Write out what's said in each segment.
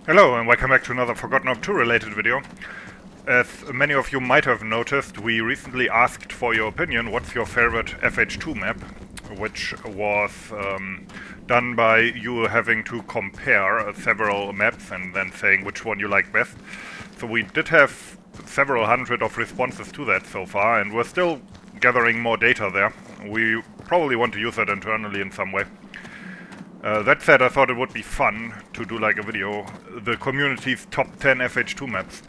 Hello and welcome back to another Forgotten of 2 related video. As many of you might have noticed, we recently asked for your opinion, what's your favorite FH2 map, which was done by you having to compare several maps and then saying which one you like best. So we did have several hundred of responses to that so far, and we're still gathering more data there. We probably want to use that internally in some way. That said, I thought it would be fun to do like a video, the community's top 10 FH2 maps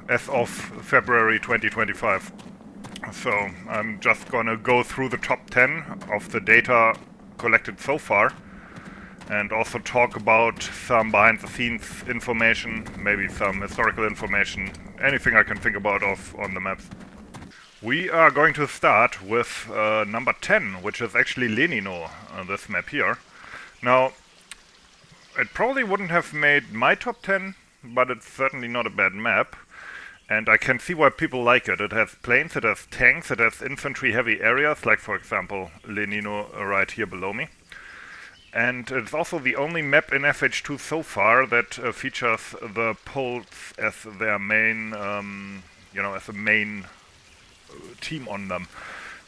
as of February 2025. So I'm just gonna go through the top 10 of the data collected so far and also talk about some behind the scenes information, maybe some historical information, anything I can think about on the maps. We are going to start with number 10, which is actually Lenino, this map here. Now, it probably wouldn't have made my top 10, but it's certainly not a bad map. And I can see why people like it. It has planes, it has tanks, it has infantry heavy areas, like for example Lenino right here below me. And it's also the only map in FH2 so far that features the poles as their main, as a main team on them.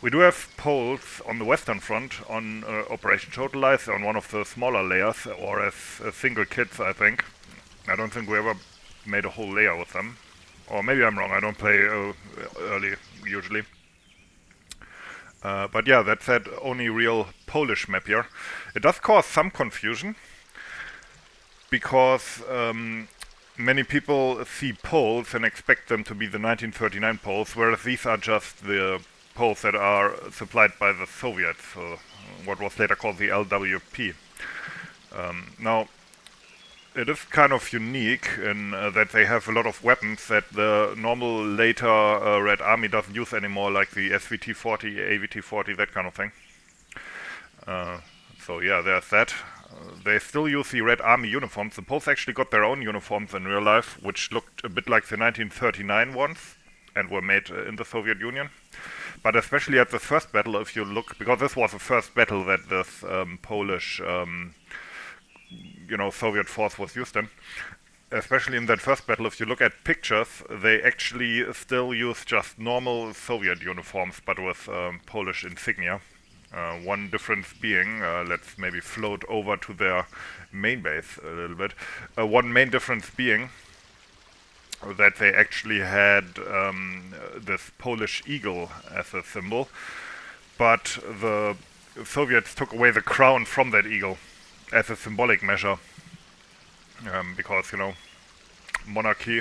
We do have poles on the western front on Operation Totalize on one of the smaller layers, or as single kits, I think. I don't think we ever made a whole layer with them. Or maybe I'm wrong, I don't play early, usually. But yeah, that's that only real Polish map here. It does cause some confusion, because many people see poles and expect them to be the 1939 poles, whereas these are just the poles that are supplied by the Soviets, what was later called the LWP. Now, it is kind of unique in that they have a lot of weapons that the normal later Red Army doesn't use anymore, like the SVT-40, AVT-40, that kind of thing. So yeah, there's that. They still use the Red Army uniforms. The Poles actually got their own uniforms in real life, which looked a bit like the 1939 ones, and were made in the Soviet Union. But especially at the first battle, if you look, because this was the first battle that this Polish, Soviet force was used in. Especially in that first battle, if you look at pictures, they actually still use just normal Soviet uniforms, but with Polish insignia. One difference being, let's maybe float over to their main base a little bit. One main difference being that they actually had this Polish eagle as a symbol, but the Soviets took away the crown from that eagle as a symbolic measure, because, monarchy.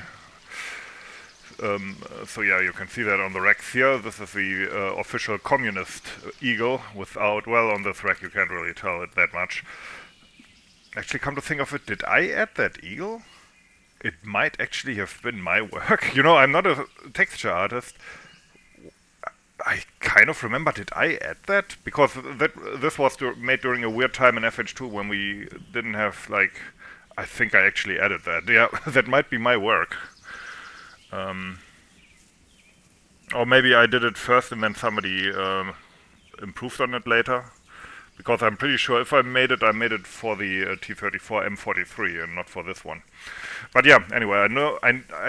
So yeah, you can see that on the racks here. This is the official communist eagle without, well, on this rack you can't really tell it that much. Actually, come to think of it, did I add that eagle? It might actually have been my work. I'm not a texture artist. I kind of remember, did I add that? Because this was made during a weird time in FH2 when we didn't have, I think I actually added that. Yeah, that might be my work. Or maybe I did it first and then somebody improved on it later. Because I'm pretty sure if I made it for the T-34 M43 and not for this one. But yeah, anyway, I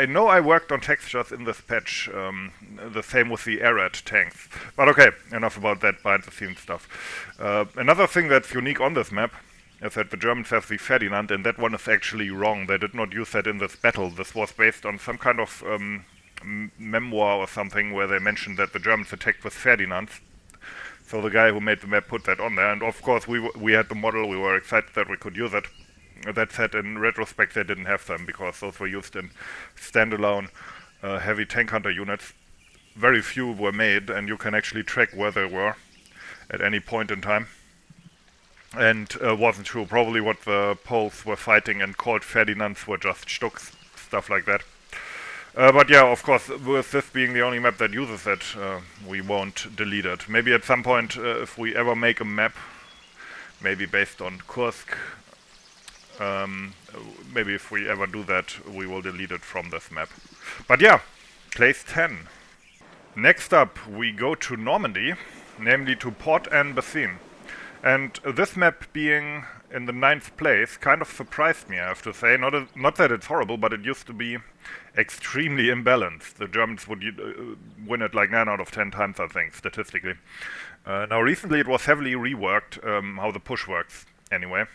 know I worked on textures in this patch, the same with the Arad tanks. But okay, enough about that behind the scenes stuff. Another thing that's unique on this map is that the Germans have the Ferdinand, and that one is actually wrong. They did not use that in this battle. This was based on some kind of memoir or something where they mentioned that the Germans attacked with Ferdinands. So the guy who made the map put that on there, and of course we had the model, we were excited that we could use it. That said, in retrospect they didn't have them, because those were used in standalone heavy tank hunter units. Very few were made, and you can actually track where they were at any point in time. And wasn't true. Probably what the Poles were fighting and called Ferdinands were just Stucks, stuff like that. But yeah, of course, with this being the only map that uses it, we won't delete it. Maybe at some point, if we ever make a map, maybe based on Kursk, maybe if we ever do that, we will delete it from this map. But yeah, place 10. Next up, we go to Normandy, namely to Port-en-Bessin. And this map being in the 9th place kind of surprised me, I have to say. Not that it's horrible, but it used to be extremely imbalanced. The Germans would win it like 9 out of 10 times, I think, statistically. Now recently it was heavily reworked, how the push works, anyway.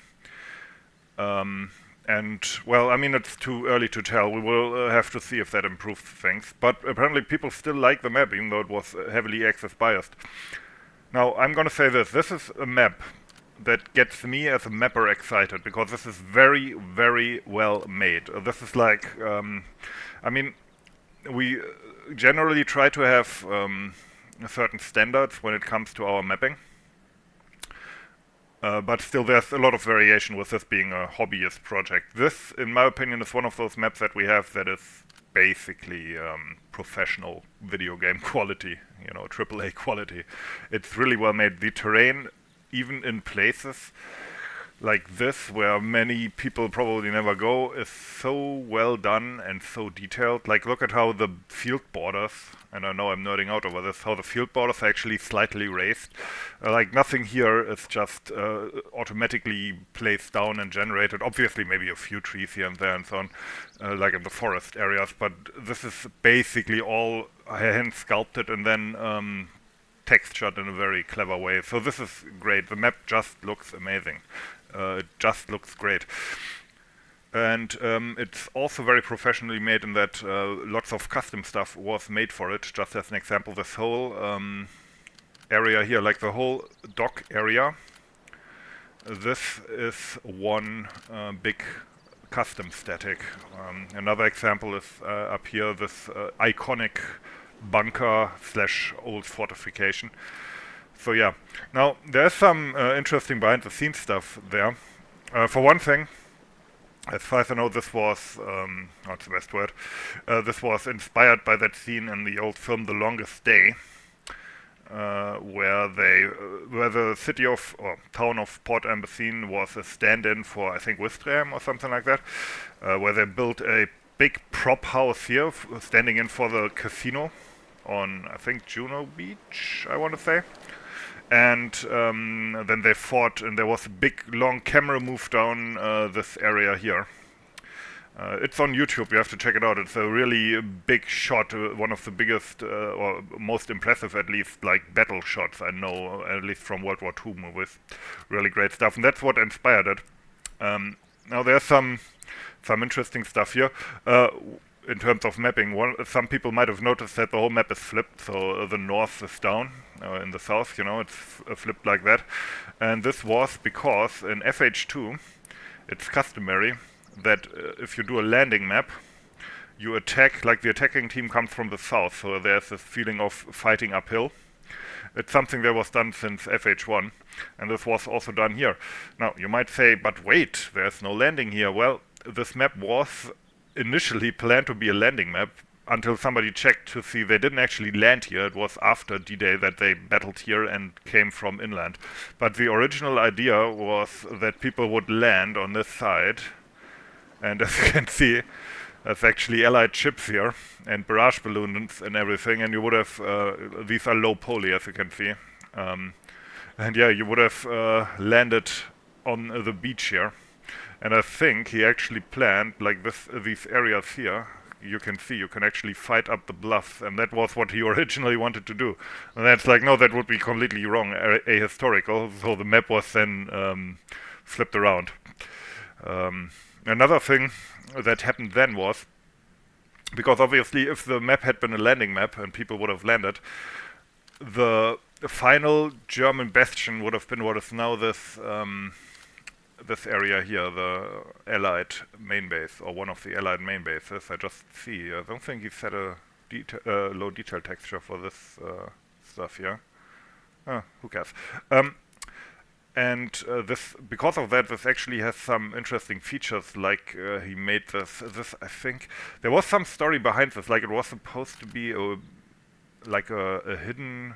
And, well, I mean, it's too early to tell. We will have to see if that improves things. But apparently people still like the map, even though it was heavily access biased. Now, I'm gonna say this. This is a map that gets me as a mapper excited, because this is very, very well made. This is like, I mean, we generally try to have certain standards when it comes to our mapping. But still there's a lot of variation with this being a hobbyist project. This, in my opinion, is one of those maps that we have that is basically professional video game quality, you know, AAA quality. It's really well made. The terrain, even in places like this, where many people probably never go, is so well done and so detailed. Like, look at how the field borders, and I know I'm nerding out over this, how the field borders are actually slightly raised. Like, nothing here is just automatically placed down and generated. Obviously, maybe a few trees here and there and so on, like in the forest areas, but this is basically all hand sculpted and then textured in a very clever way. So this is great. The map just looks amazing. It just looks great. And it's also very professionally made in that lots of custom stuff was made for it. Just as an example, this whole area here, like the whole dock area, this is one big custom static. Another example is up here, this iconic bunker / old fortification. So yeah, now there's some interesting behind the scenes stuff there. For one thing, as far as I know, this was, not the best word, this was inspired by that scene in the old film The Longest Day, where the city of, or town of Port-en-Bessin was a stand-in for, I think, Wistreham or something like that, where they built a big prop house here, standing in for the casino on, I think, Juno Beach, I want to say. And then they fought, and there was a big, long camera move down this area here. It's on YouTube, you have to check it out. It's a really big shot, one of the biggest, or most impressive at least, like battle shots I know, at least from World War II movies. Really great stuff, and that's what inspired it. Now there's some interesting stuff here. In terms of mapping, some people might have noticed that the whole map is flipped, so the north is down, in the south, you know, it's flipped like that. And this was because in FH2, it's customary that if you do a landing map, you attack, like the attacking team comes from the south, so there's this feeling of fighting uphill. It's something that was done since FH1, and this was also done here. Now, you might say, but wait, there's no landing here. Well, this map was initially planned to be a landing map until somebody checked to see they didn't actually land here. It was after D-Day that they battled here and came from inland. But the original idea was that people would land on this side, and as you can see, there's actually Allied ships here and barrage balloons and everything, and you would have, these are low poly as you can see, and yeah, you would have landed on the beach here. And I think he actually planned, like these areas here, you can see, you can actually fight up the bluffs, and that was what he originally wanted to do. And that's like, no, that would be completely wrong, ahistorical, so the map was then flipped around. Another thing that happened then was, because obviously if the map had been a landing map and people would have landed, the final German bastion would have been what is now this area here, the Allied main base, or one of the Allied main bases. I just see, I don't think he set a low detail texture for this stuff here. Who cares? And this, because of that, this actually has some interesting features, like he made this, I think, there was some story behind this, like it was supposed to be like a hidden,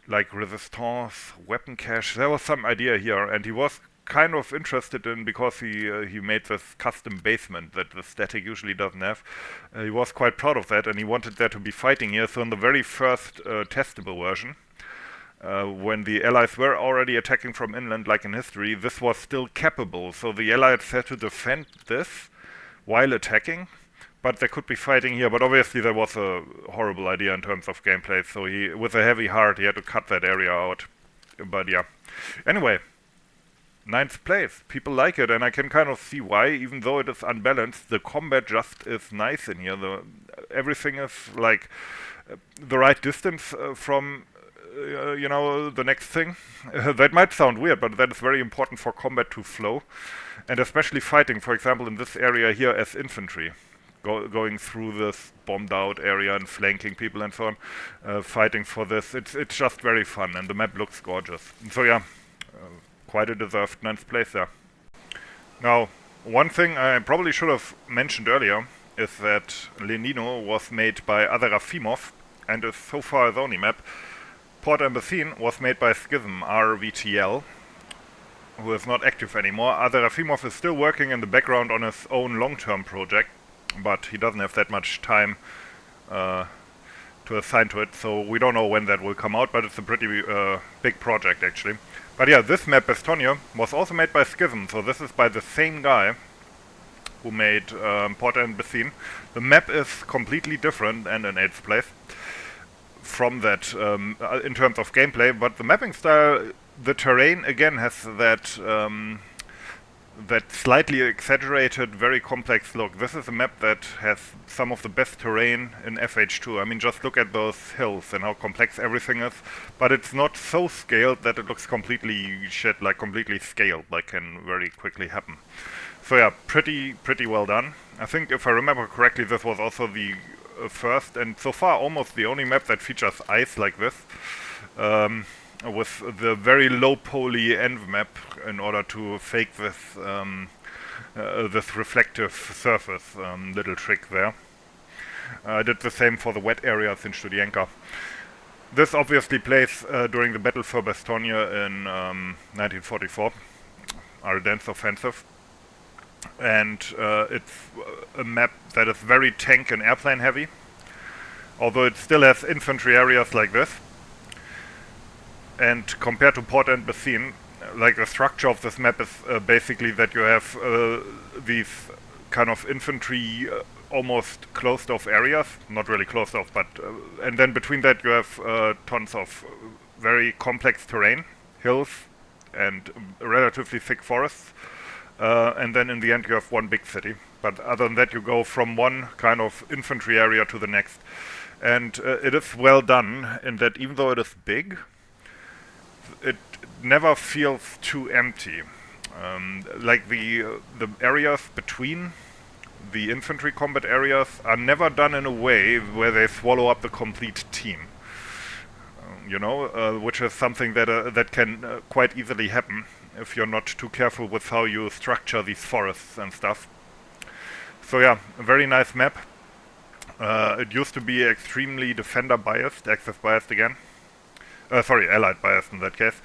like resistance weapon cache. There was some idea here, and he was kind of interested in, because he made this custom basement that the static usually doesn't have. He was quite proud of that, and he wanted there to be fighting here. So in the very first testable version, when the Allies were already attacking from inland, like in history, this was still capable. So the Allies had to defend this while attacking, but they could be fighting here. But obviously that was a horrible idea in terms of gameplay, so he, with a heavy heart, he had to cut that area out. But yeah. Anyway, 9th place. People like it, and I can kind of see why, even though it is unbalanced. The combat just is nice in here. Everything is like the right distance from you know, the next thing. That might sound weird, but that is very important for combat to flow, and especially fighting, for example, in this area here as infantry, going through this bombed out area and flanking people and so on, fighting for this. It's just very fun, and the map looks gorgeous. So yeah, quite a deserved 9th place there. Now, one thing I probably should have mentioned earlier is that Lenino was made by Azerafimov and is so far his only map. Port-en-Bessin was made by Schism RVTL, who is not active anymore. Azerafimov is still working in the background on his own long-term project, but he doesn't have that much time to assign to it, so we don't know when that will come out, but it's a pretty big project actually. But yeah, this map, Estonia, was also made by Schism, so this is by the same guy who made Port-en-Bessin. The map is completely different and in 8th place from that in terms of gameplay, but the mapping style, the terrain again has that that slightly exaggerated, very complex look. This is a map that has some of the best terrain in FH2. I mean, just look at those hills and how complex everything is, but it's not so scaled that it looks completely shit, like completely scaled, like can very quickly happen. So yeah, pretty well done. I think if I remember correctly, this was also the first and so far almost the only map that features ice like this, with the very low poly env map in order to fake this this reflective surface little trick there. I did the same for the wet areas in Studienka. This obviously plays during the Battle for Bastogne in 1944, Ardennes offensive. And it's a map that is very tank and airplane heavy, although it still has infantry areas like this. And compared to Port-en-Bessin, like the structure of this map is basically that you have these kind of infantry almost closed off areas, not really closed off, but and then between that you have tons of very complex terrain, hills and relatively thick forests. And then in the end you have one big city. But other than that you go from one kind of infantry area to the next. And it is well done in that even though it is big, it never feels too empty. Like the areas between the infantry combat areas are never done in a way where they swallow up the complete team. You know, which is something that that can quite easily happen if you're not too careful with how you structure these forests and stuff. So yeah, a very nice map. It used to be extremely defender biased, Axis biased again. Sorry, allied biased in that case.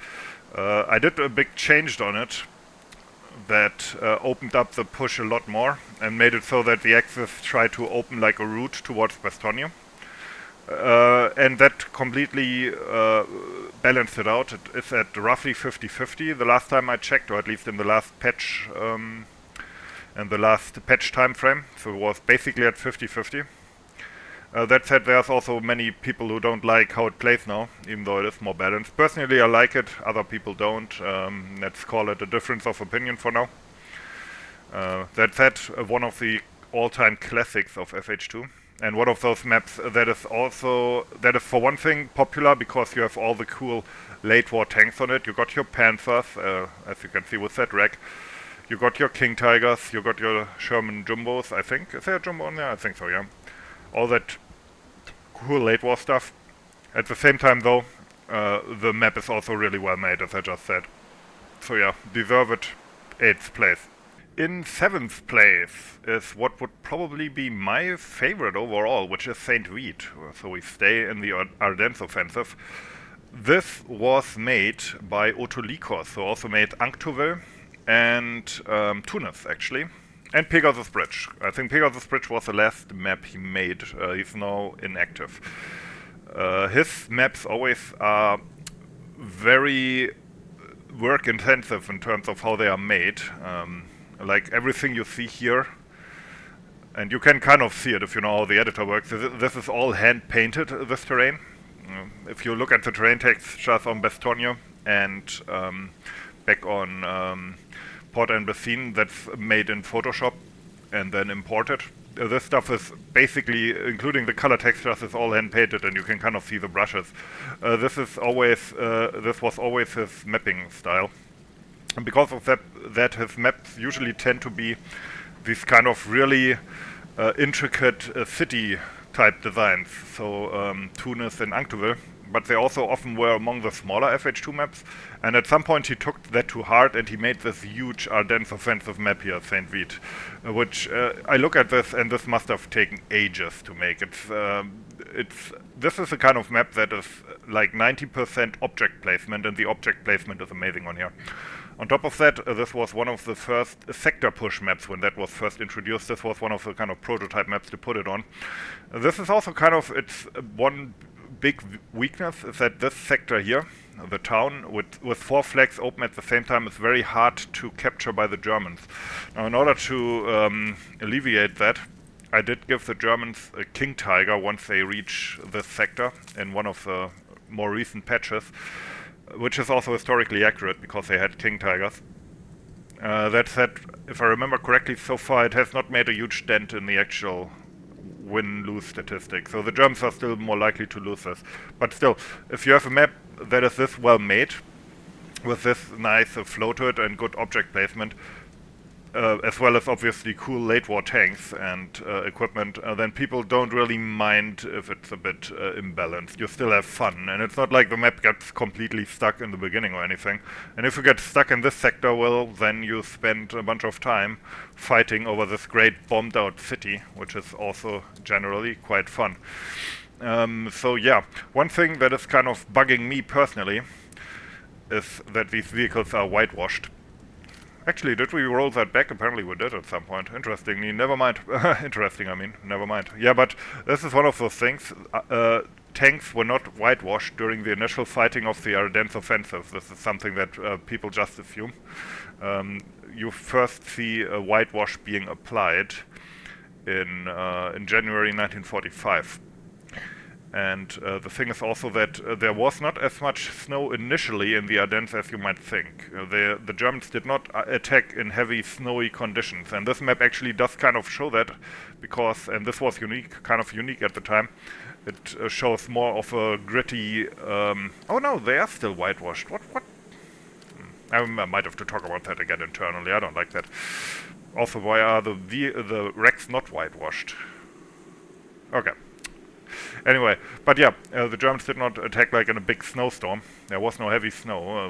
I did a big change on it that opened up the push a lot more and made it so that the Axis try to open like a route towards Bastogne. And that completely balanced it out. It is at roughly 50-50 the last time I checked, or at least in the last patch time frame. So it was basically at 50-50. That said, there's also many people who don't like how it plays now, even though it is more balanced. Personally, I like it, other people don't. Let's call it a difference of opinion for now. That said, one of the all-time classics of FH2. And one of those maps that is for one thing popular because you have all the cool late war tanks on it. You got your Panthers, as you can see with that rack. You got your King Tigers, you got your Sherman Jumbos, I think. Is there a Jumbo on there? I think so, yeah. All that cool late war stuff. At the same time though, the map is also really well made, as I just said. So yeah, deserved 8th place. In 7th place is what would probably be my favorite overall, which is St. Vith. So we stay in the Ardennes offensive. This was made by Autolycos, who also made Anctoville and Tunis, actually. And Pegasus Bridge. I think Pegasus Bridge was the last map he made. He's now inactive. His maps always are very work intensive in terms of how they are made. Like everything you see here, and you can kind of see it if you know how the editor works. This is all hand painted, this terrain. If you look at the terrain textures on Bastogne and back on Port-en-Bessin, that's made in Photoshop and then imported. This stuff is basically, including the color textures, is all hand painted, and you can kind of see the brushes. This was always his mapping style, and because of that his maps usually tend to be these kind of really intricate city type designs. So Tunis and Ancteville. But they also often were among the smaller FH2 maps, and at some point he took that to heart and he made this huge Ardennes offensive map here, St. Vith, which I look at this and this must have taken ages to make. This is a kind of map that is like 90% object placement, and the object placement is amazing on here. On top of that, this was one of the first sector push maps when that was first introduced. This was one of the kind of prototype maps to put it on. This is also kind of its one big weakness, is that this sector here, the town, with 4 flags open at the same time, is very hard to capture by the Germans. Now, in order to alleviate that, I did give the Germans a king tiger once they reach this sector in one of the more recent patches, which is also historically accurate because they had king tigers. That said, if I remember correctly, so far it has not made a huge dent in the actual win-lose statistic, so the Germans are still more likely to lose this. But still, if you have a map that is this well made, with this nice flow to it and good object placement, as well as obviously cool late war tanks and equipment, then people don't really mind if it's a bit imbalanced. You still have fun, and it's not like the map gets completely stuck in the beginning or anything. And if you get stuck in this sector, well, then you spend a bunch of time fighting over this great bombed out city, which is also generally quite fun. So yeah, one thing that is kind of bugging me personally is that these vehicles are whitewashed. Actually, did we roll that back? Apparently we did at some point. Interestingly, never mind. Interesting, I mean, never mind. Yeah, but this is one of those things. Tanks were not whitewashed during the initial fighting of the Ardennes offensive. This is something that people just assume. You first see a whitewash being applied in January 1945. And the thing is also that there was not as much snow initially in the Ardennes as you might think. The Germans did not attack in heavy snowy conditions, and this map actually does kind of show that, because, and this was kind of unique at the time, it shows more of a gritty, oh no, they are still whitewashed. What? I might have to talk about that again internally, I don't like that. Also, why are the wrecks not whitewashed? Okay. Anyway, but yeah, the Germans did not attack like in a big snowstorm. There was no heavy snow.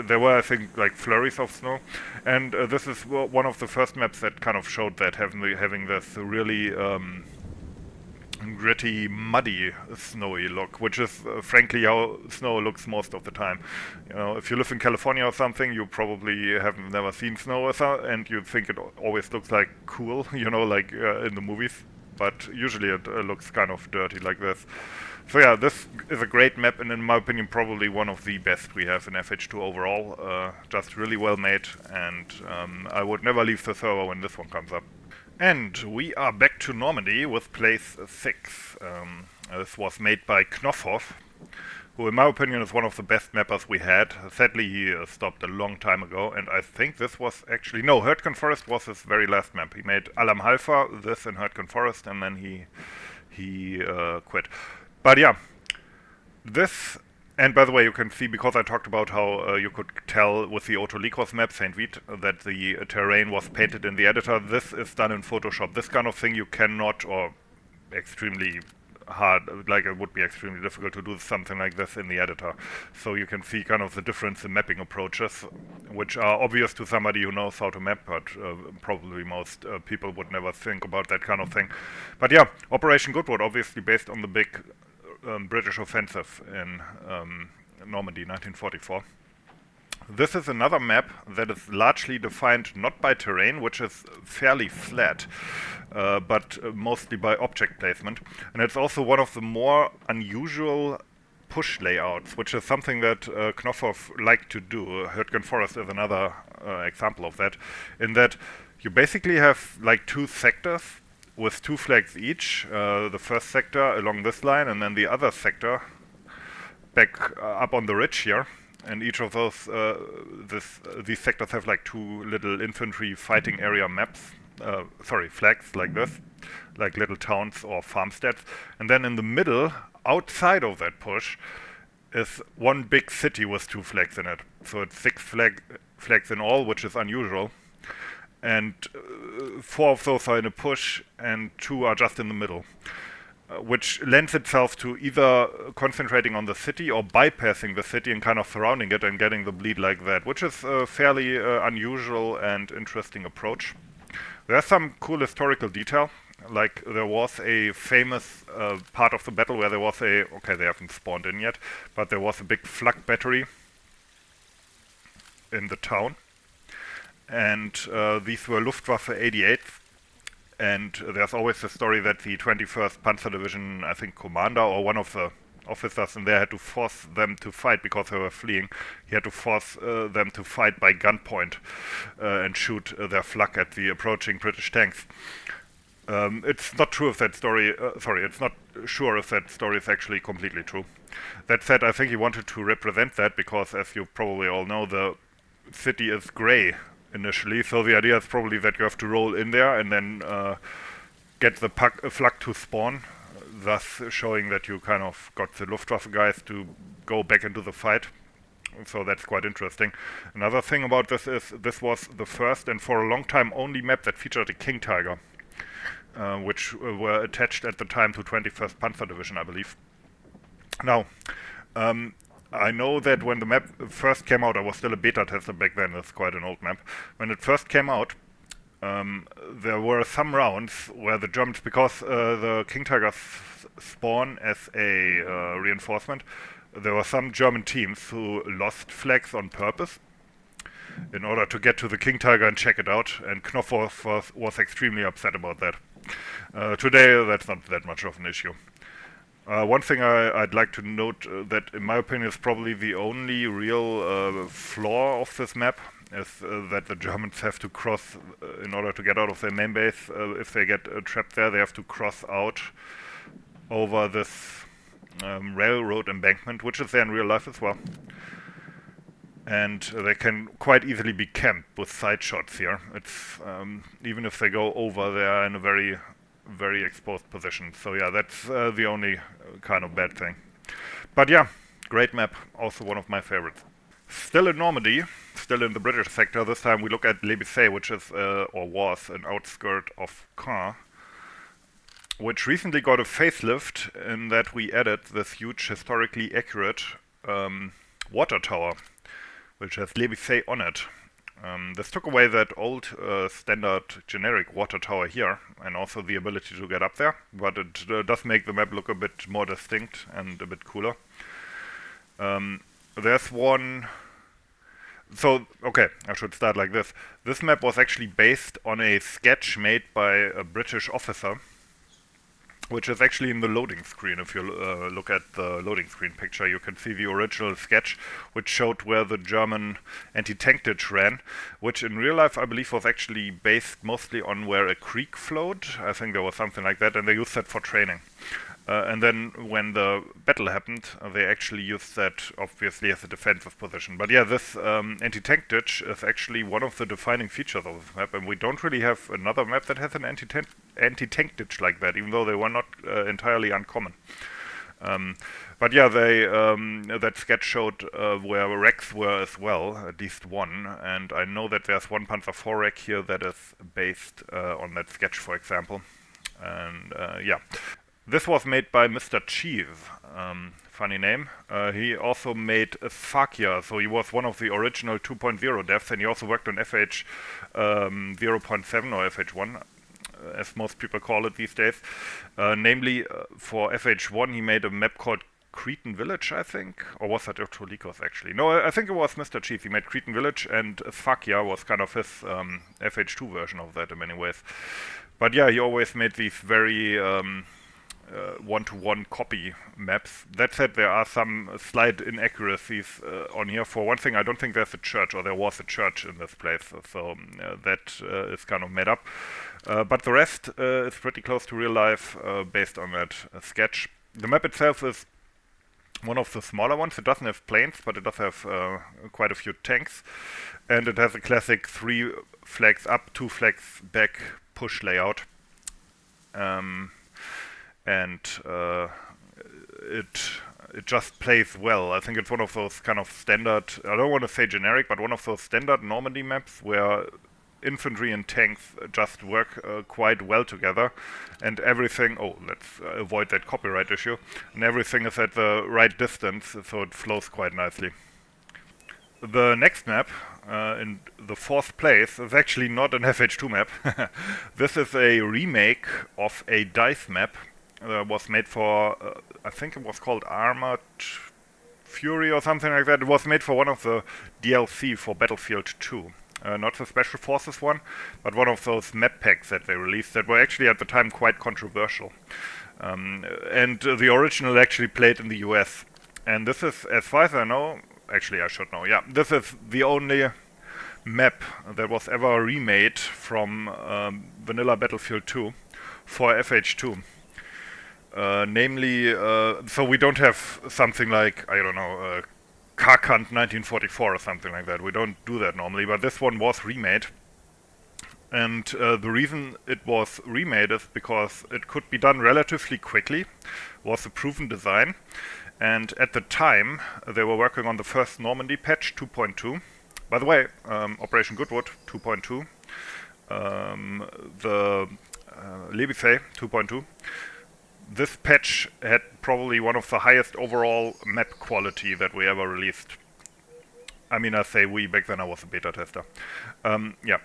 There were, I think, like flurries of snow, and this is one of the first maps that kind of showed that, having this really gritty, muddy, snowy look, which is frankly how snow looks most of the time. You know, if you live in California or something, you probably have never seen snow, and you think it always looks like cool, you know, like in the movies. But usually it looks kind of dirty like this. So yeah, this is a great map, and in my opinion probably one of the best we have in FH2 overall. Just really well made, and I would never leave the server when this one comes up. And we are back to Normandy with place 6. This was made by Knopfhoff, who in my opinion is one of the best mappers we had. Sadly he stopped a long time ago, and I think this was actually, no, Herdken Forest was his very last map. He made Alam Halfa, this in Herdken Forest, and then he quit. But yeah, this, and by the way, you can see, because I talked about how you could tell with the Autolikos map, St. Vith, that the terrain was painted in the editor, this is done in Photoshop. This kind of thing you cannot, or extremely hard, like it would be extremely difficult to do something like this in the editor. So you can see kind of the difference in mapping approaches, which are obvious to somebody who knows how to map, but probably most people would never think about that kind of thing. But yeah, Operation Goodwood, obviously based on the big British offensive in Normandy, 1944. This is another map that is largely defined not by terrain, which is fairly flat, but mostly by object placement. And it's also one of the more unusual push layouts, which is something that Knopfhoff liked to do. Hürtgen Forest is another example of that, in that you basically have like two sectors with two flags each. The first sector along this line, and then the other sector back up on the ridge here. And each of those, these sectors have like two little infantry fighting area maps, flags like this, like little towns or farmsteads. And then in the middle, outside of that push, is one big city with two flags in it. So it's six flags in all, which is unusual. And 4 of those are in a push, and 2 are just in the middle. Which lends itself to either concentrating on the city or bypassing the city and kind of surrounding it and getting the bleed like that, which is a fairly unusual and interesting approach. There's some cool historical detail, like there was a famous part of the battle where there was they haven't spawned in yet, but there was a big flak battery in the town, and these were Luftwaffe 88th. And there's always the story that the 21st Panzer Division, I think, commander or one of the officers in there had to force them to fight because they were fleeing. He had to force them to fight by gunpoint and shoot their flak at the approaching British tanks. It's not true if that story. It's not sure if that story is actually completely true. That said, I think he wanted to represent that because, as you probably all know, the city is grey initially, so the idea is probably that you have to roll in there and then get the flak to spawn, thus showing that you kind of got the Luftwaffe guys to go back into the fight. So that's quite interesting. Another thing about this is this was the first and for a long time only map that featured a King Tiger, which were attached at the time to 21st Panzer Division, I believe. Now, I know that when the map first came out, I was still a beta tester back then, it's quite an old map. When it first came out, there were some rounds where the Germans, because the King Tigers spawn as a reinforcement, there were some German teams who lost flags on purpose in order to get to the King Tiger and check it out, and Knopfhoff was extremely upset about that. Today, that's not that much of an issue. One thing I'd like to note that, in my opinion, is probably the only real flaw of this map is that the Germans have to cross, in order to get out of their main base, if they get trapped there, they have to cross out over this railroad embankment, which is there in real life as well. And they can quite easily be camped with side shots here. It's even if they go over, they are in a very exposed position. So yeah, that's the only kind of bad thing. But yeah, great map, also one of my favorites. Still in Normandy, still in the British sector, this time we look at Lievai, which is, or was, an outskirt of Caen, which recently got a facelift in that we added this huge, historically accurate water tower, which has Lievai on it. This took away that old standard generic water tower here, and also the ability to get up there, but it does make the map look a bit more distinct and a bit cooler. There's one... So, okay, I should start like this. This map was actually based on a sketch made by a British officer, which is actually in the loading screen. If you look at the loading screen picture, you can see the original sketch, which showed where the German anti-tank ditch ran, which in real life I believe was actually based mostly on where a creek flowed. I think there was something like that, and they used that for training. And then when the battle happened, they actually used that obviously as a defensive position. But yeah, this anti-tank ditch is actually one of the defining features of this map, and we don't really have another map that has an anti-tank ditch like that, even though they were not entirely uncommon. But yeah, they that sketch showed where wrecks were as well, at least one, and I know that there's one Panzer IV wreck here that is based on that sketch, for example. And yeah. This was made by Mr. Cheese, funny name. He also made Fakia, so he was one of the original 2.0 devs, and he also worked on FH 0.7 or FH1, as most people call it these days. Namely, for FH1 he made a map called Cretan Village, I think, or was that Otolikos actually? No, I think it was Mr. Cheese. He made Cretan Village, and Fakia was kind of his FH2 version of that in many ways. But yeah, he always made these very one-to-one copy maps. That said, there are some slight inaccuracies on here. For one thing, I don't think there's a church, or there was a church in this place, so that is kind of made up. But the rest is pretty close to real life based on that sketch. The map itself is one of the smaller ones. It doesn't have planes, but it does have quite a few tanks. And it has a classic 3 flags up, 2 flags back push layout. And it just plays well. I think it's one of those kind of standard, I don't want to say generic, but one of those standard Normandy maps where infantry and tanks just work quite well together, and everything, let's avoid that copyright issue, and everything is at the right distance, so it flows quite nicely. The next map, in the 4th place, is actually not an FH2 map. This is a remake of a DICE map that was made for, I think it was called Armored Fury or something like that. It was made for one of the DLC for Battlefield 2. Not the Special Forces one, but one of those map packs that they released that were actually at the time quite controversial. And the original actually played in the US. And this is, as far as I know, actually I should know, yeah, this is the only map that was ever remade from vanilla Battlefield 2 for FH2. Namely, so we don't have something like, I don't know, Carcunt 1944 or something like that. We don't do that normally, but this one was remade. And the reason it was remade is because it could be done relatively quickly, was a proven design. And at the time, they were working on the first Normandy patch 2.2. By the way, Operation Goodwood 2.2, the Lievai 2.2. This patch had probably one of the highest overall map quality that we ever released. I mean, I say we, back then I was a beta tester. Yeah.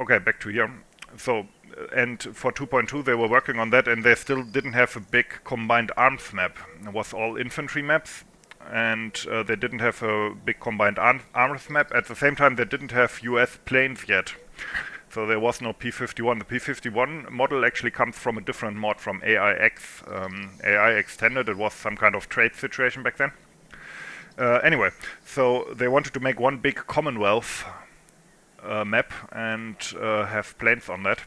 Okay, back to here. So, and for 2.2 they were working on that, and they still didn't have a big combined arms map. It was all infantry maps, and they didn't have a big combined arms map. At the same time, they didn't have US planes yet. So there was no P-51. The P-51 model actually comes from a different mod, from AIX. AI Extended, it was some kind of trade situation back then. Anyway, so they wanted to make one big Commonwealth map and have planes on that.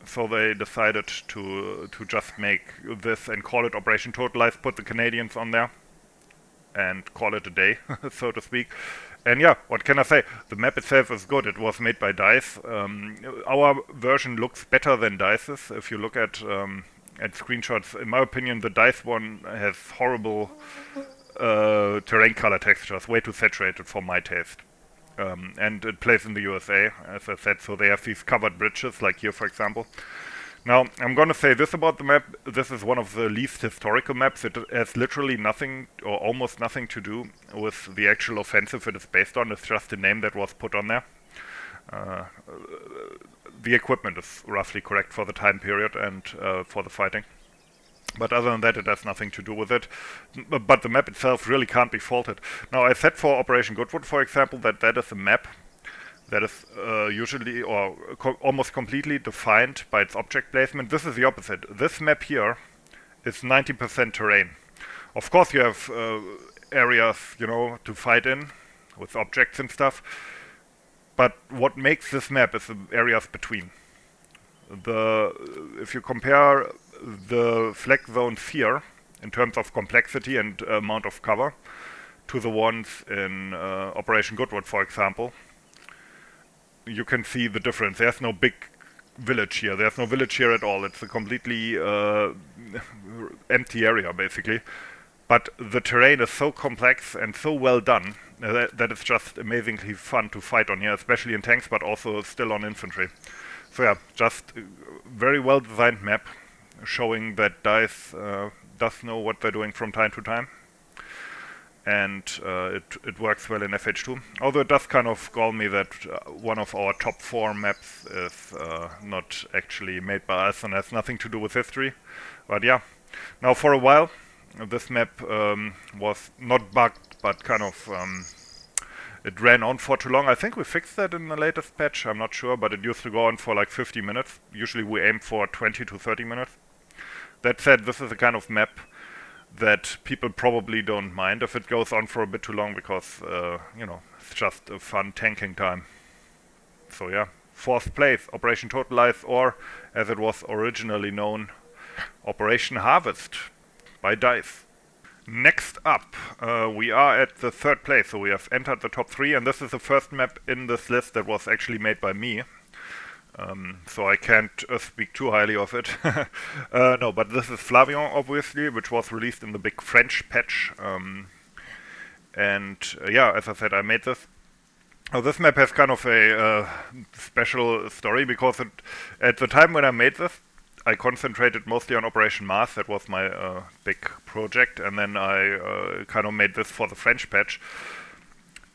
So they decided to just make this and call it Operation Totalize, put the Canadians on there and call it a day, so to speak. And yeah, what can I say? The map itself is good. It was made by DICE. Our version looks better than DICE's. If you look at screenshots, in my opinion, the DICE one has horrible terrain color textures, way too saturated for my taste. And it plays in the USA, as I said, so they have these covered bridges, like here, for example. Now, I'm gonna say this about the map. This is one of the least historical maps. It has literally nothing, or almost nothing, to do with the actual offensive it is based on. It's just a name that was put on there. The equipment is roughly correct for the time period and for the fighting. But other than that, it has nothing to do with it. But the map itself really can't be faulted. Now, I said for Operation Goodwood, for example, that is a map that is usually or almost completely defined by its object placement. This is the opposite. This map here is 90% terrain. Of course you have areas, you know, to fight in with objects and stuff, but what makes this map is the areas between. If you compare the flag zones here in terms of complexity and amount of cover to the ones in Operation Goodwood, for example, you can see the difference. There's no big village here. There's no village here at all. It's a completely empty area, basically. But the terrain is so complex and so well done that it's just amazingly fun to fight on here, especially in tanks, but also still on infantry. So yeah, just a very well designed map, showing that DICE does know what they're doing from time to time. And it works well in FH2. Although it does kind of gall me that one of our top 4 maps is not actually made by us and has nothing to do with history. But yeah, now for a while this map was not bugged, but kind of it ran on for too long. I think we fixed that in the latest patch, I'm not sure, but it used to go on for like 50 minutes. Usually we aim for 20 to 30 minutes. That said, this is the kind of map that people probably don't mind if it goes on for a bit too long, because, you know, it's just a fun tanking time. So yeah, 4th place, Operation Totalize, or as it was originally known, Operation Harvest by DICE. Next up, we are at the 3rd place, so we have entered the top 3, and this is the first map in this list that was actually made by me. So I can't speak too highly of it. No, but this is Flavion, obviously, which was released in the big French patch. Yeah, as I said, I made this. This map has kind of a special story, because at the time when I made this, I concentrated mostly on Operation Mars. That was my big project, and then I kind of made this for the French patch.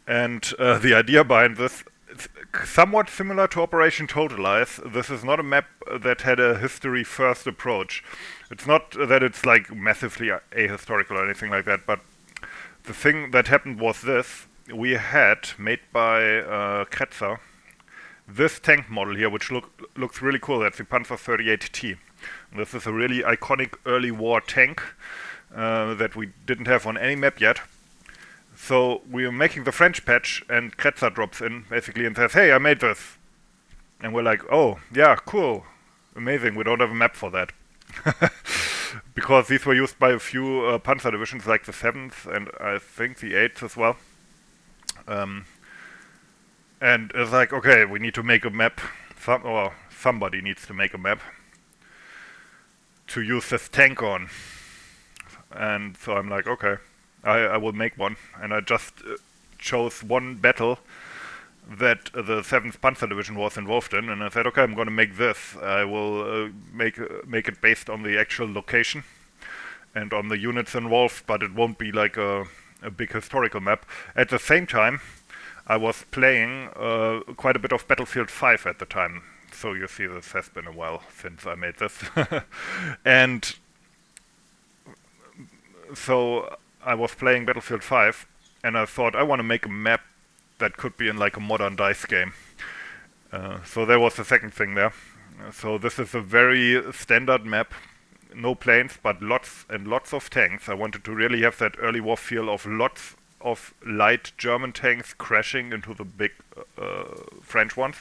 And the idea behind this, it's somewhat similar to Operation Totalize. This is not a map that had a history-first approach. It's not that it's like massively ahistorical or anything like that, but the thing that happened was this. We had, made by Kretzer, this tank model here, which looks really cool. That's the Panzer 38T. This is a really iconic early war tank that we didn't have on any map yet. So we were making the French patch, and Kretzer drops in basically and says, "Hey, I made this." And we're like, "Oh, yeah, cool. Amazing. We don't have a map for that." Because these were used by a few Panzer divisions, like the 7th and I think the 8th as well. And it's like, okay, we need to make a map. Or somebody needs to make a map to use this tank on. And so I'm like, okay, I will make one. And I just chose one battle that the 7th Panzer Division was involved in, and I said, okay, I'm going to make this. I will make it based on the actual location and on the units involved, but it won't be like a big historical map. At the same time, I was playing quite a bit of Battlefield 5 at the time. So you see, this has been a while since I made this. And so I was playing Battlefield 5, and I thought I want to make a map that could be in like a modern DICE game. So there was the second thing there. So this is a very standard map. No planes, but lots and lots of tanks. I wanted to really have that early war feel of lots of light German tanks crashing into the big French ones.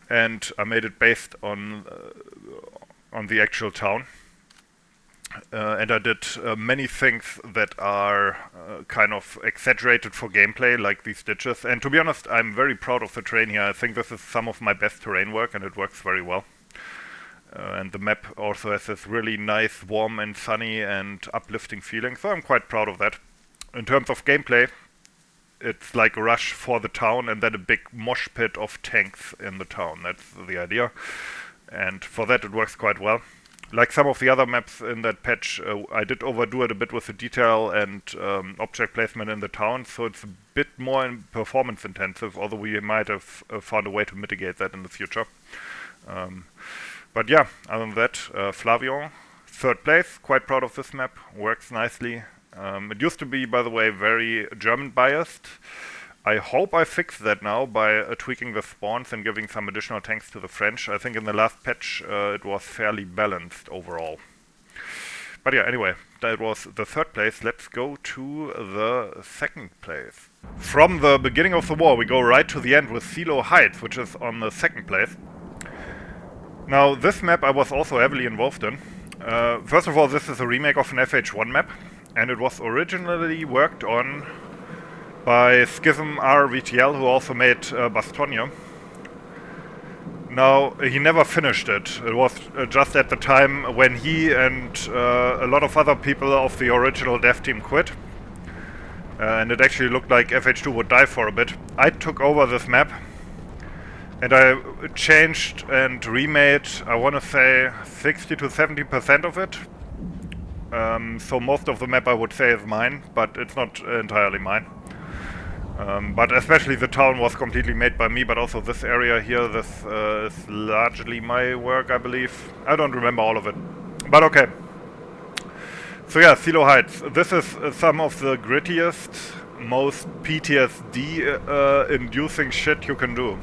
And I made it based on the actual town. And I did many things that are kind of exaggerated for gameplay, like these ditches. And to be honest, I'm very proud of the terrain here. I think this is some of my best terrain work, and it works very well. And the map also has this really nice, warm and sunny and uplifting feeling, so I'm quite proud of that. In terms of gameplay, it's like a rush for the town and then a big mosh pit of tanks in the town. That's the idea. And for that it works quite well. Like some of the other maps in that patch, I did overdo it a bit with the detail and object placement in the town, so it's a bit more performance intensive, although we might have found a way to mitigate that in the future. But yeah, other than that, Flavion, 3rd place, quite proud of this map, works nicely. It used to be, by the way, very German biased. I hope I fixed that now by tweaking the spawns and giving some additional tanks to the French. I think in the last patch it was fairly balanced overall. But yeah, anyway, that was the 3rd place. Let's go to the 2nd place. From the beginning of the war, we go right to the end with Seelow Heights, which is on the 2nd place. Now, this map I was also heavily involved in. First of all, this is a remake of an FH1 map, and it was originally worked on by Schism RVTL, who also made Bastogne. Now, he never finished it. It was just at the time when he and a lot of other people of the original dev team quit. And it actually looked like FH2 would die for a bit. I took over this map, and I changed and remade, I want to say, 60 to 70% of it. So most of the map I would say is mine, but it's not entirely mine. But especially the town was completely made by me, but also this area here, this is largely my work, I believe. I don't remember all of it, but okay. So yeah, Seelow Heights. This is some of the grittiest, most PTSD inducing shit you can do.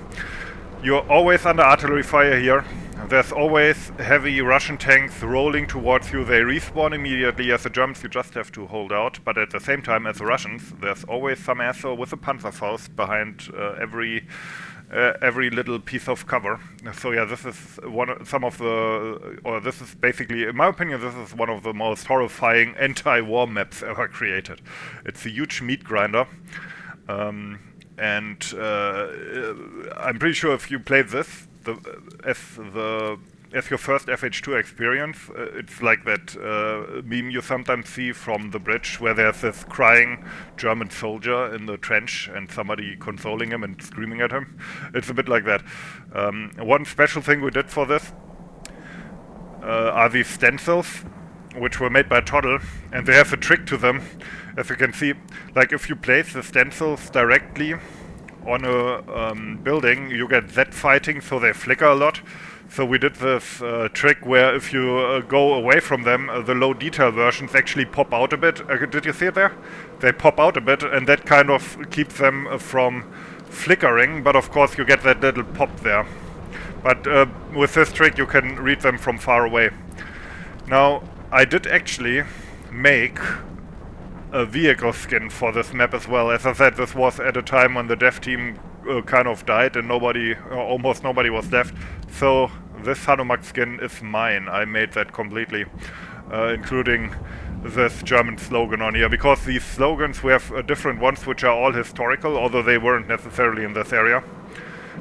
You're always under artillery fire here. There's always heavy Russian tanks rolling towards you. They respawn immediately. As the Germans, you just have to hold out. But at the same time, as the Russians, there's always some asshole with a Panzerfaust behind every little piece of cover. So yeah, this is this is basically, in my opinion, this is one of the most horrifying anti-war maps ever created. It's a huge meat grinder. I'm pretty sure if you play this as your first FH2 experience, it's like that meme you sometimes see from the bridge where there's this crying German soldier in the trench and somebody consoling him and screaming at him. It's a bit like that. One special thing we did for this are these stencils, which were made by Total, and they have a trick to them. As you can see, like if you place the stencils directly on a building, you get Z fighting, so they flicker a lot. So we did this trick where if you go away from them, the low detail versions actually pop out a bit. Did you see it there? They pop out a bit, and that kind of keeps them from flickering, but of course you get that little pop there. But with this trick you can read them from far away. Now, I did actually make a vehicle skin for this map as well. As I said, this was at a time when the dev team kind of died and almost nobody was left. So this Hanomag skin is mine. I made that completely, including this German slogan on here. Because these slogans, we have different ones which are all historical, although they weren't necessarily in this area.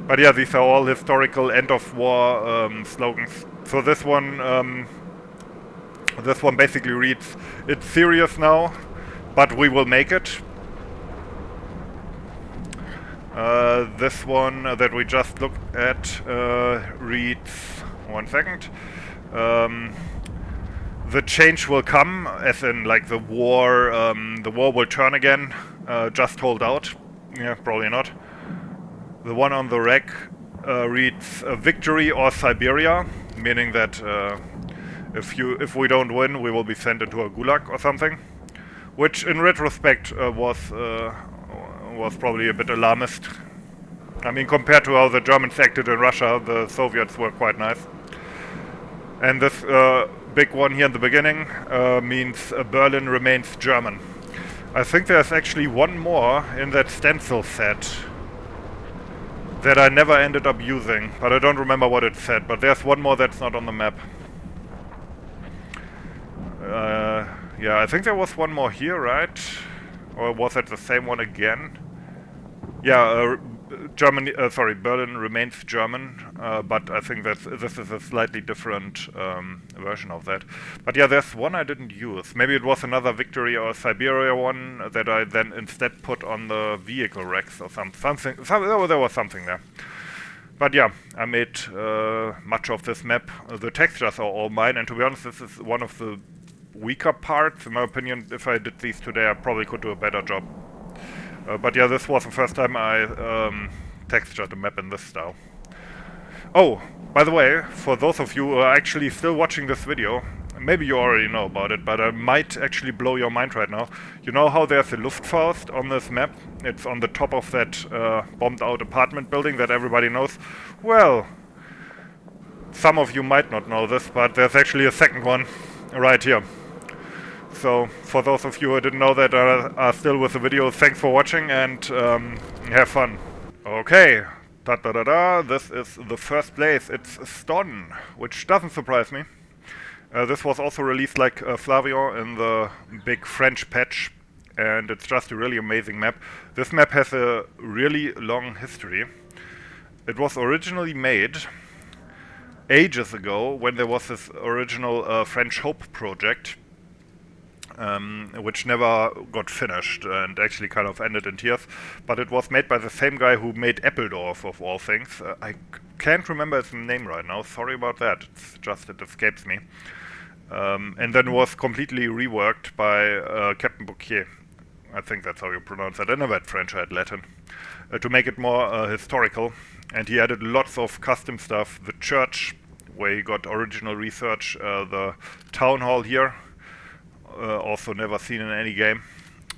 But yeah, these are all historical end-of-war slogans. So this one basically reads, "It's serious now, but we will make it." This one that we just looked at reads, one second, "The change will come," as in like the war will turn again, just hold out. Yeah, probably not. The one on the rack reads, "Victory or Siberia," meaning that if we don't win, we will be sent into a gulag or something. Which, in retrospect, was probably a bit alarmist. I mean, compared to how the Germans acted in Russia, the Soviets were quite nice. And this big one here in the beginning means Berlin remains German. I think there's actually one more in that stencil set that I never ended up using, but I don't remember what it said. But there's one more that's not on the map. Yeah, I think there was one more here, right? Or was it the same one again? Yeah, Berlin remains German, but I think that this is a slightly different version of that. But yeah, there's one I didn't use. Maybe it was another Victory or Siberia one that I then instead put on the vehicle racks or something. There was something there. But yeah, I made much of this map. The textures are all mine, and to be honest, this is one of the weaker parts. In my opinion, if I did these today, I probably could do a better job. But yeah, this was the first time I textured a map in this style. Oh, by the way, for those of you who are actually still watching this video, maybe you already know about it, but I might actually blow your mind right now. You know how there's a Luftfaust on this map? It's on the top of that bombed out apartment building that everybody knows. Well, some of you might not know this, but there's actually a second one right here. So, for those of you who didn't know that are still with the video, thanks for watching and have fun. Okay, this is the first place. It's Stonne, which doesn't surprise me. This was also released like Flavion in the big French patch, and it's just a really amazing map. This map has a really long history. It was originally made ages ago when there was this original French Hope project, which never got finished and actually kind of ended in tears. But it was made by the same guy who made Appeldorf, of all things. I can't remember his name right now, sorry about that, it's just it escapes me. And then was completely reworked by Captain Bouquier. I think that's how you pronounce it. I never had French, I had Latin. To make it more historical. And he added lots of custom stuff. The church, where he got original research. The town hall here, also never seen in any game.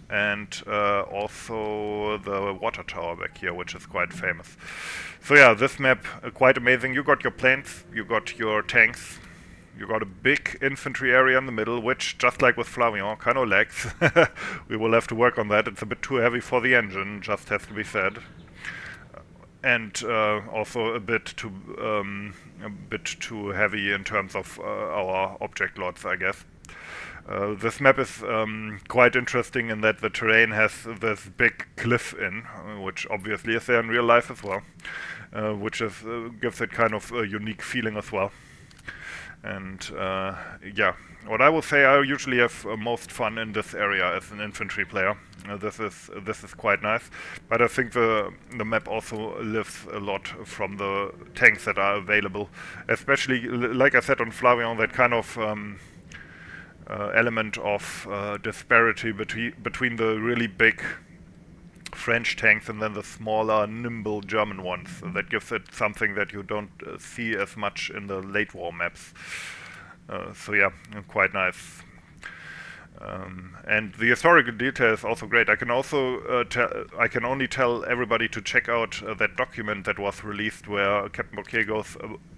And also the water tower back here, which is quite famous. So yeah, this map quite amazing. You got your planes, you got your tanks, you got a big infantry area in the middle, which, just like with Flavion, kind of lags. We will have to work on that. It's a bit too heavy for the engine, just has to be said. And also a bit too heavy in terms of our object loads, I guess. This map is quite interesting in that the terrain has this big cliff in, which obviously is there in real life as well, which gives it kind of a unique feeling as well. And yeah, what I will say, I usually have most fun in this area as an infantry player. This is quite nice, but I think the map also lives a lot from the tanks that are available, especially like I said on Flavion, that kind of element of disparity between the really big French tanks and then the smaller, nimble German ones. That gives it something that you don't see as much in the late war maps. So yeah, quite nice. And the historical detail is also great. I can also I can only tell everybody to check out that document that was released where Captain Bouquet goes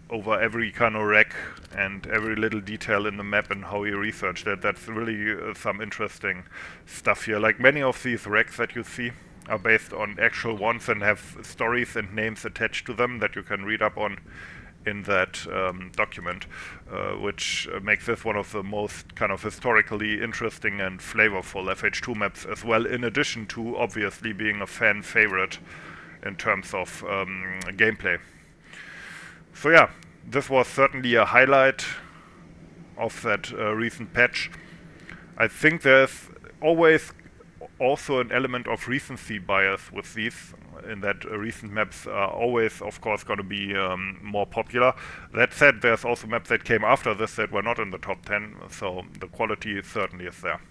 over every kind of wreck and every little detail in the map and how he researched it. That's really some interesting stuff here. Like many of these wrecks that you see are based on actual ones and have stories and names attached to them that you can read up on in that document, which makes this one of the most kind of historically interesting and flavorful FH2 maps as well, in addition to obviously being a fan favorite in terms of gameplay. So yeah, this was certainly a highlight of that recent patch. I think there's always also an element of recency bias with these, in that recent maps are always, of course, going to be more popular. That said, there's also maps that came after this that were not in the top 10, so the quality certainly is there.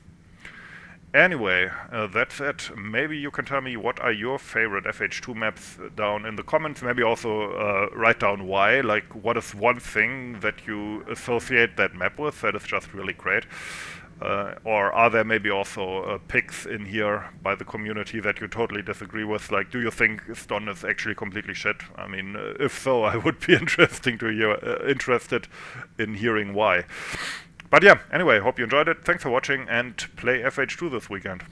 Anyway, that's it. Maybe you can tell me what are your favorite FH2 maps down in the comments. Maybe also write down why, like what is one thing that you associate that map with that is just really great. Or are there maybe also picks in here by the community that you totally disagree with? Like, do you think Stonne is actually completely shit? I mean, if so, I would be interested in hearing why. But yeah, anyway, hope you enjoyed it. Thanks for watching and play FH2 this weekend.